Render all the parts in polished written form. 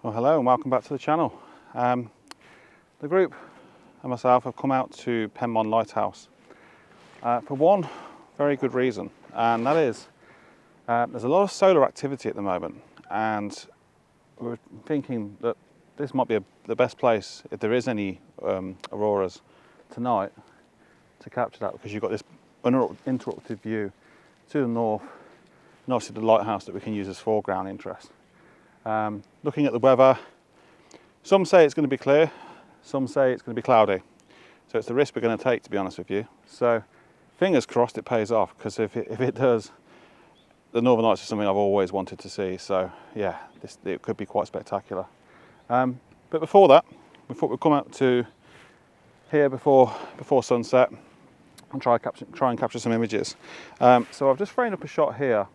Well, hello and welcome back to the channel. The group and myself have come out to Penmon Lighthouse for one very good reason, and that is there's a lot of solar activity at the moment, and we're thinking that this might be the best place, if there is any auroras tonight, to capture that, because you've got this uninterrupted view to the north, and obviously the lighthouse that we can use as foreground interest. Looking at the weather, some say it's going to be clear, some say it's going to be cloudy. So it's the risk we're going to take, to be honest with you. So fingers crossed it pays off, because if it does, the Northern Lights is something I've always wanted to see. So yeah, it could be quite spectacular. But before that, we thought we'd come out to here before sunset and try and capture some images. So I've just framed up a shot here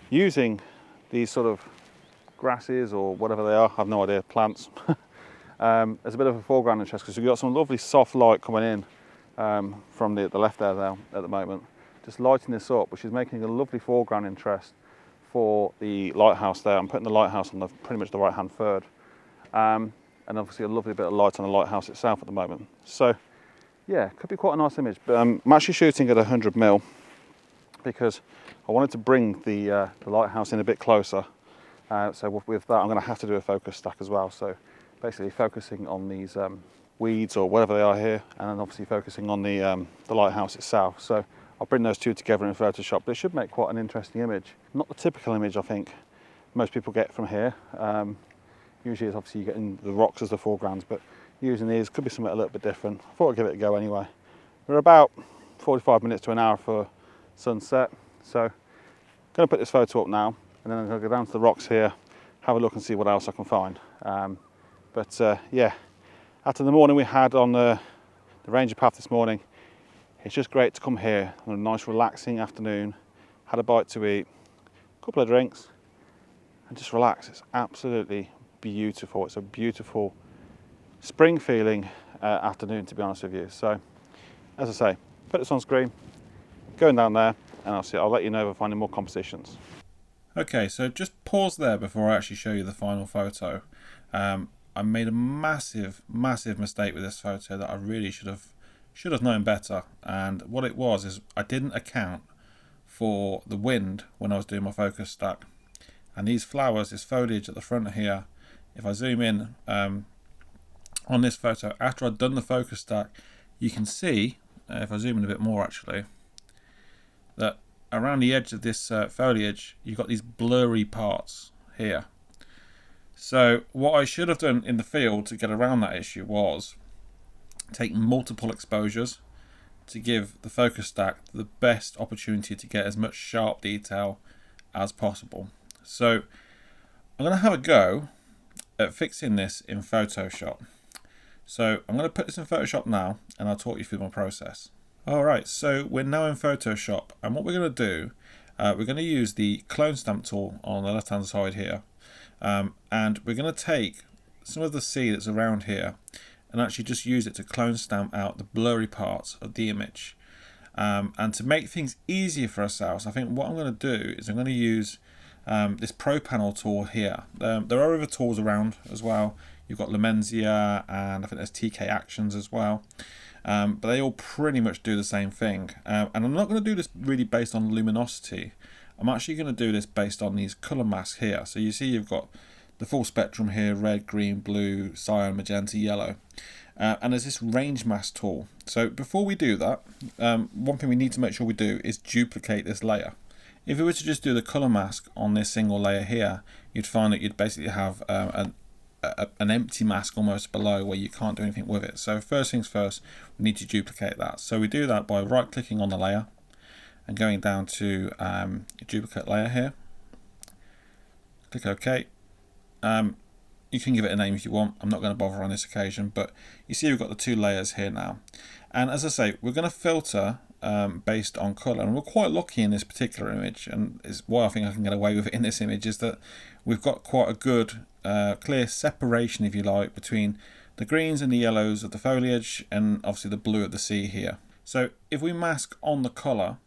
using these sort of grasses or whatever they are, I've no idea, plants. There's a bit of a foreground interest because we've got some lovely soft light coming in from the left there at the moment, just lighting this up, which is making a lovely foreground interest for the lighthouse there. I'm putting the lighthouse on pretty much the right hand third, and obviously a lovely bit of light on the lighthouse itself at the moment. So yeah, could be quite a nice image, but I'm actually shooting at 100mm because I wanted to bring the lighthouse in a bit closer. So with that, I'm going to have to do a focus stack as well. So basically focusing on these weeds or whatever they are here, and then obviously focusing on the lighthouse itself. So I'll bring those two together in Photoshop, but it should make quite an interesting image. Not the typical image I think most people get from here. Usually it's obviously you getting the rocks as the foregrounds, but using these could be something a little bit different. I thought I'd give it a go anyway. We're about 45 minutes to an hour for sunset. So I'm going to put this photo up now, and then I'm going to go down to the rocks here, have a look and see what else I can find. Yeah, after the morning we had on the ranger path this morning, it's just great to come here on a nice relaxing afternoon, had a bite to eat, a couple of drinks, and just relax. It's absolutely beautiful. It's a beautiful spring feeling afternoon, to be honest with you. So as I say, put this on screen, going down there, and I'll let you know if I find any more compositions. Okay, so just pause there before I actually show you the final photo. I made a massive mistake with this photo that I really should have known better. And what it was is I didn't account for the wind when I was doing my focus stack. And these flowers, this foliage at the front here, if I zoom in on this photo, after I'd done the focus stack, you can see, if I zoom in a bit more actually, that around the edge of this foliage, you've got these blurry parts here. So what I should have done in the field to get around that issue was take multiple exposures to give the focus stack the best opportunity to get as much sharp detail as possible. So I'm going to have a go at fixing this in Photoshop. So I'm going to put this in Photoshop now, and I'll talk you through my process. Alright, so we're now in Photoshop, and what we're going to do, we're going to use the clone stamp tool on the left hand side here, and we're going to take some of the sea that's around here and actually just use it to clone stamp out the blurry parts of the image. And to make things easier for ourselves, I think what I'm going to do is I'm going to use this Pro Panel tool here. There are other tools around as well. You've got Lumenzia, and I think there's TK Actions as well. But they all pretty much do the same thing. And I'm not going to do this really based on luminosity. I'm actually going to do this based on these colour masks here. So you see you've got the full spectrum here: red, green, blue, cyan, magenta, yellow. And there's this range mask tool. So before we do that, one thing we need to make sure we do is duplicate this layer. If we were to just do the colour mask on this single layer here, you'd find that you'd basically have an empty mask almost below where you can't do anything with it. So first things first, we need to duplicate that. So we do that by right clicking on the layer and going down to duplicate layer here. Click OK. You can give it a name if you want. I'm not going to bother on this occasion, but you see we've got the two layers here now. And as I say, we're going to filter based on colour, and we're quite lucky in this particular image, and is why I think I can get away with it in this image, is that we've got quite a good clear separation, if you like, between the greens and the yellows of the foliage and obviously the blue of the sea here. So if we mask on the colour,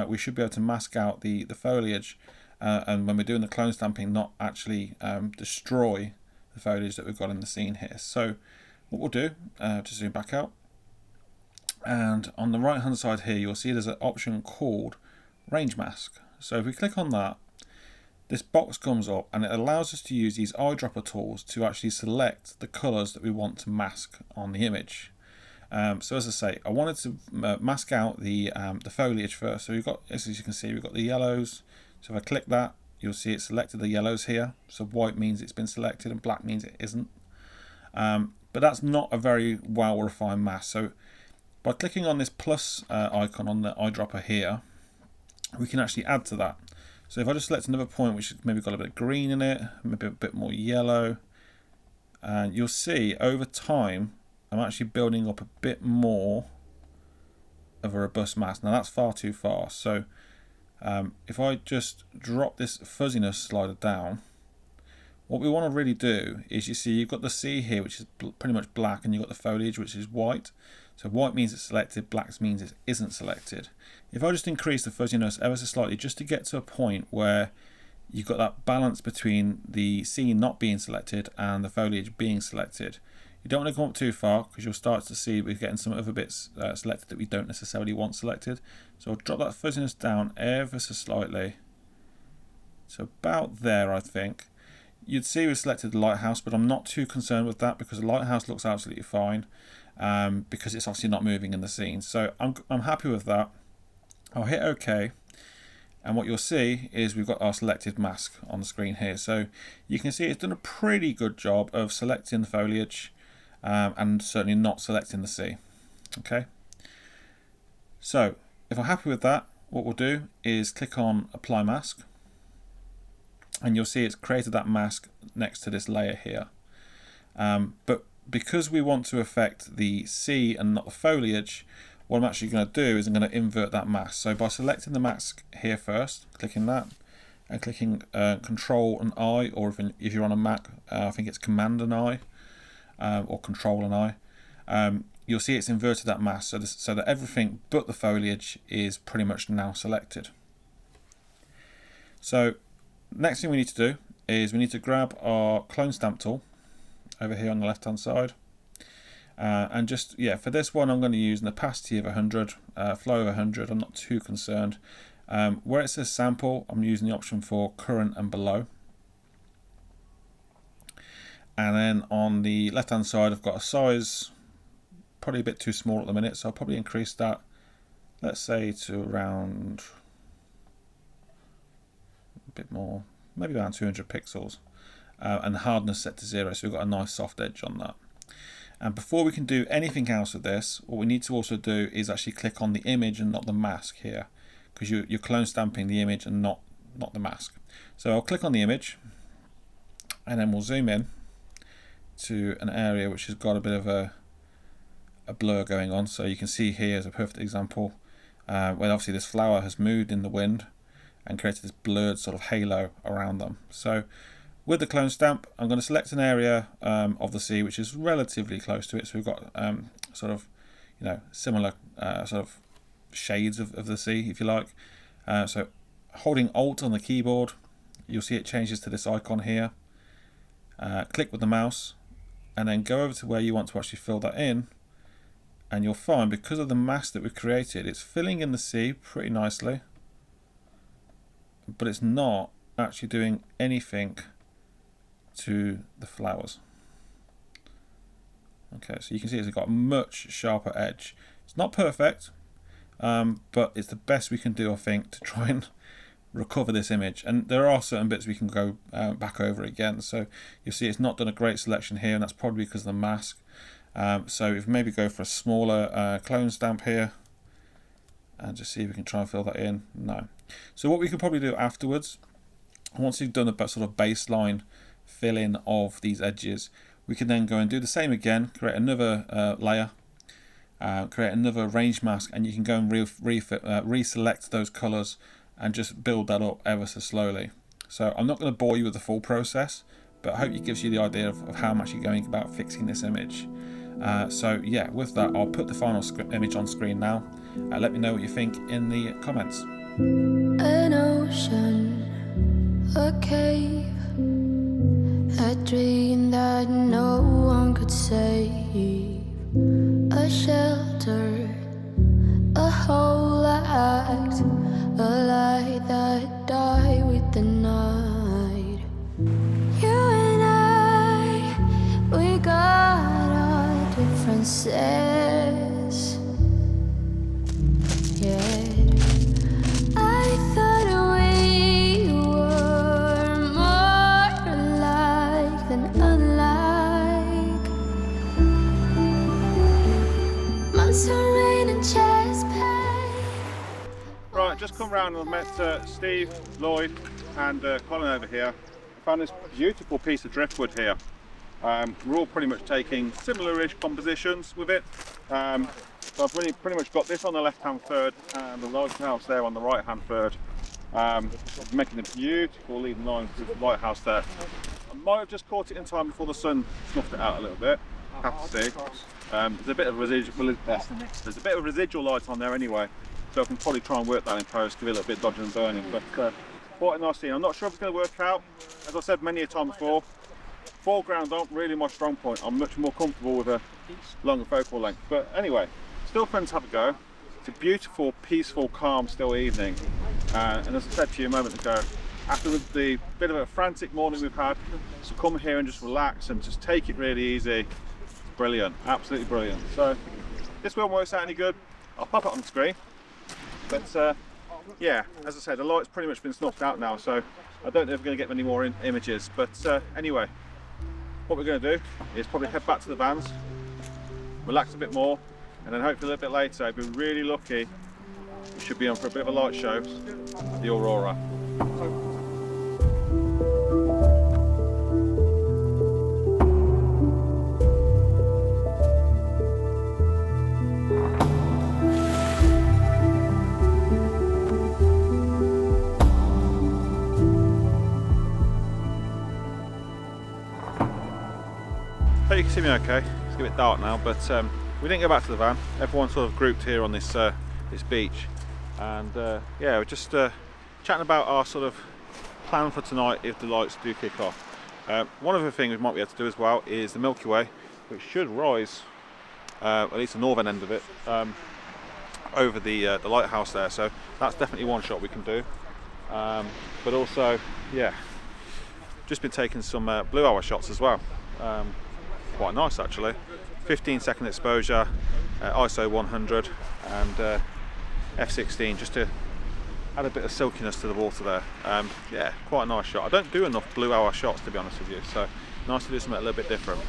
we should be able to mask out the foliage and when we're doing the clone stamping, not actually destroy the foliage that we've got in the scene here. So what we'll do, to zoom back out, and on the right hand side here you'll see there's an option called range mask. So if we click on that, this box comes up and it allows us to use these eyedropper tools to actually select the colours that we want to mask on the image. So as I say, I wanted to mask out the foliage first. So we've got, as you can see, we've got the yellows. So if I click that, you'll see it selected the yellows here. So white means it's been selected and black means it isn't. But that's not a very well refined mask. So by clicking on this plus icon on the eyedropper here, we can actually add to that. So if I just select another point which has maybe got a bit of green in it, maybe a bit more yellow, and you'll see over time I'm actually building up a bit more of a robust mask. Now that's far too far. So if I just drop this fuzziness slider down, what we want to really do is, you see you've got the sea here which is pretty much black, and you've got the foliage which is white. So white means it's selected, black means it isn't selected. If I just increase the fuzziness ever so slightly, just to get to a point where you've got that balance between the scene not being selected and the foliage being selected. You don't want to go up too far, because you'll start to see we're getting some other bits selected that we don't necessarily want selected. So I'll drop that fuzziness down ever so slightly. So about there, I think. You'd see we've selected the lighthouse, but I'm not too concerned with that because the lighthouse looks absolutely fine, because it's obviously not moving in the scene. So I'm happy with that. I'll hit OK, and what you'll see is we've got our selected mask on the screen here. So you can see it's done a pretty good job of selecting the foliage, and certainly not selecting the sea. Okay. So if I'm happy with that, what we'll do is click on Apply Mask, and you'll see it's created that mask next to this layer here. But because we want to affect the sea and not the foliage, what I'm actually going to do is I'm going to invert that mask. So by selecting the mask here first, clicking that, and clicking Control and I, or if you're on a Mac, I think it's Command and I, or Control and I, you'll see it's inverted that mask so that everything but the foliage is pretty much now selected. So next thing we need to do is we need to grab our clone stamp tool over here on the left hand side, and just, yeah, for this one I'm going to use an opacity of 100, flow of 100. I'm not too concerned. Where it says sample, I'm using the option for current and below. And then on the left hand side I've got a size probably a bit too small at the minute, so I'll probably increase that, let's say to around a bit more, maybe around 200 pixels, and the hardness set to 0, so we've got a nice soft edge on that. And before we can do anything else with this, what we need to also do is actually click on the image and not the mask here, because you're clone stamping the image and not the mask. So I'll click on the image, and then we'll zoom in to an area which has got a bit of a blur going on. So you can see here is a perfect example where obviously this flower has moved in the wind and created this blurred sort of halo around them. So with the clone stamp, I'm going to select an area of the sea which is relatively close to it. So we've got sort of, you know, similar sort of shades of the sea, if you like. So holding Alt on the keyboard, you'll see it changes to this icon here. Click with the mouse, and then go over to where you want to actually fill that in. And you'll find, because of the mask that we've created, it's filling in the sea pretty nicely, but it's not actually doing anything to the flowers. Okay, so you can see it's got a much sharper edge. It's not perfect, but it's the best we can do, I think, to try and recover this image. And there are certain bits we can go back over again. So you'll see it's not done a great selection here, and that's probably because of the mask. So if we maybe go for a smaller clone stamp here, and just see if we can try and fill that in. No. So what we could probably do afterwards, once you've done a sort of baseline fill in of these edges, we can then go and do the same again, create another layer, create another range mask, and you can go and reselect those colors and just build that up ever so slowly. So I'm not going to bore you with the full process, but I hope it gives you the idea of how I'm actually going about fixing this image. So yeah, with that, I'll put the final image on screen now. Let me know what you think in the comments. An ocean a shelter, a whole act, a light that died with the night. You and I, we got our differences. Yeah, I thought we were more alike than unlike. Months of rain and chest pain. Right, just come round and I've met Steve, Lloyd and Colin over here. I found this beautiful piece of driftwood here. We're all pretty much taking similar-ish compositions with it. So I've pretty much got this on the left-hand third and the lighthouse there on the right-hand third. Making a beautiful leading line through the lighthouse there. I might have just caught it in time before the sun snuffed it out a little bit. Have to see. There's a bit of residual light on there anyway, so I can probably try and work that in post, give it a little bit of dodging and burning. But quite a nice scene. I'm not sure if it's going to work out. As I said many a time before, foregrounds aren't really my strong point. I'm much more comfortable with a longer focal length. But anyway, still fun to have a go. It's a beautiful, peaceful, calm, still evening. And as I said to you a moment ago, after the bit of a frantic morning we've had, to come here and just relax and just take it really easy. Brilliant, absolutely brilliant. So if this won't work out any good, I'll pop it on the screen. But yeah, as I said, the light's pretty much been snuffed out now, so I don't know if we're going to get many more images. But anyway, what we're going to do is probably head back to the vans, relax a bit more, and then hopefully a little bit later, if we're really lucky, we should be on for a bit of a light show, the Aurora. So you can see me okay. It's a bit dark now, but we didn't go back to the van. Everyone sort of grouped here on this this beach, and yeah, we're just chatting about our sort of plan for tonight if the lights do kick off. One of the things we might be able to do as well is the Milky Way, which should rise, at least the northern end of it, over the lighthouse there. So that's definitely one shot we can do. But also, yeah, just been taking some blue hour shots as well. Quite nice actually. 15-second exposure, ISO 100 and f16 just to add a bit of silkiness to the water there. Yeah, quite a nice shot. I don't do enough blue hour shots, to be honest with you, so nice to do something a little bit different.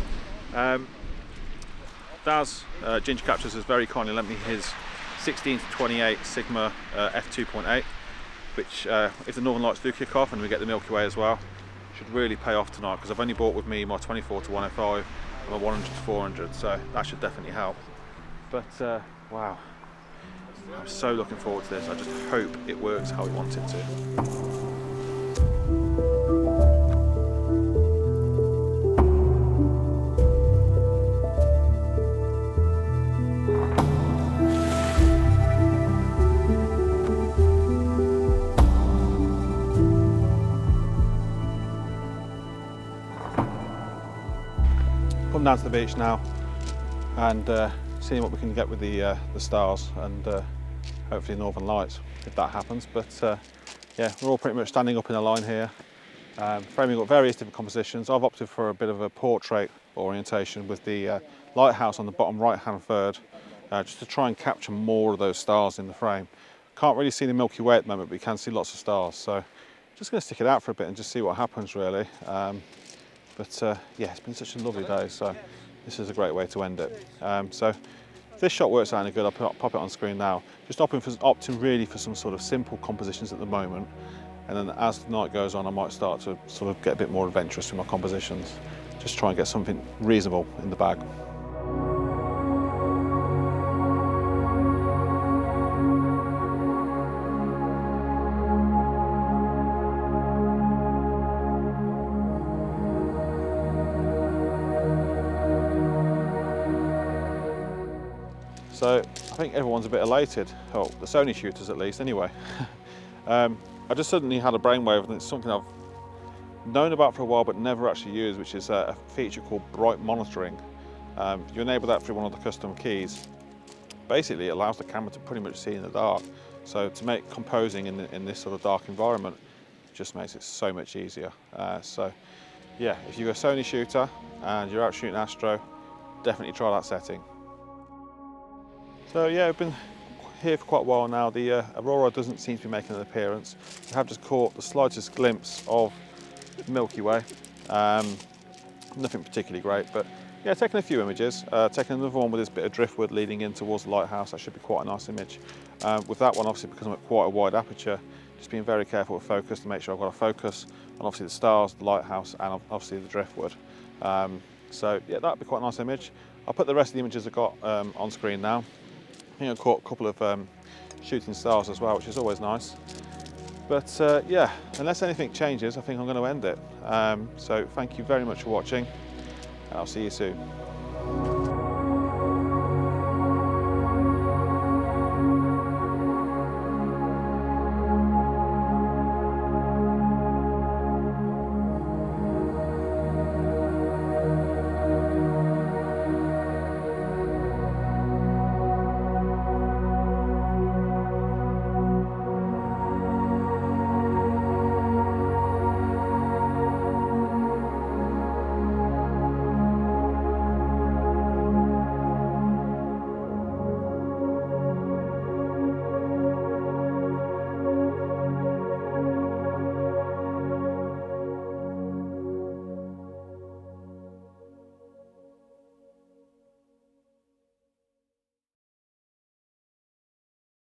Daz Ginger Captures has very kindly lent me his 16-28 Sigma f2.8, which if the northern lights do kick off and we get the Milky Way as well, should really pay off tonight, because I've only bought with me my 24-105 and my 100-400, so that should definitely help. But wow, I'm so looking forward to this. I just hope it works how we want it to. Come down to the beach now and seeing what we can get with the stars and hopefully northern lights if that happens. But yeah, we're all pretty much standing up in a line here, framing up various different compositions. I've opted for a bit of a portrait orientation with the lighthouse on the bottom right hand third, just to try and capture more of those stars in the frame. Can't really see the Milky Way at the moment, but you can see lots of stars, so just going to stick it out for a bit and just see what happens really. But yeah, it's been such a lovely day, so this is a great way to end it. So if this shot works out any good, I'll pop it on screen now. Just opting really for some sort of simple compositions at the moment, and then as the night goes on, I might start to sort of get a bit more adventurous with my compositions. Just try and get something reasonable in the bag. So I think everyone's a bit elated, well, the Sony shooters at least anyway. I just suddenly had a brainwave, and it's something I've known about for a while but never actually used, which is a feature called bright monitoring. You enable that through one of the custom keys. Basically, it allows the camera to pretty much see in the dark. So to make composing in this sort of dark environment just makes it so much easier. So yeah, if you're a Sony shooter and you're out shooting Astro, definitely try that setting. So yeah, I've been here for quite a while now. The Aurora doesn't seem to be making an appearance. I have just caught the slightest glimpse of Milky Way. Nothing particularly great, but yeah, taking a few images. Taking another one with this bit of driftwood leading in towards the lighthouse. That should be quite a nice image. With that one, obviously, because I'm at quite a wide aperture, just being very careful with focus to make sure I've got a focus on obviously the stars, the lighthouse, and obviously the driftwood. So yeah, that'd be quite a nice image. I'll put the rest of the images I've got on screen now. I think I caught a couple of shooting stars as well, which is always nice. But yeah, unless anything changes, I think I'm going to end it. So thank you very much for watching, and I'll see you soon.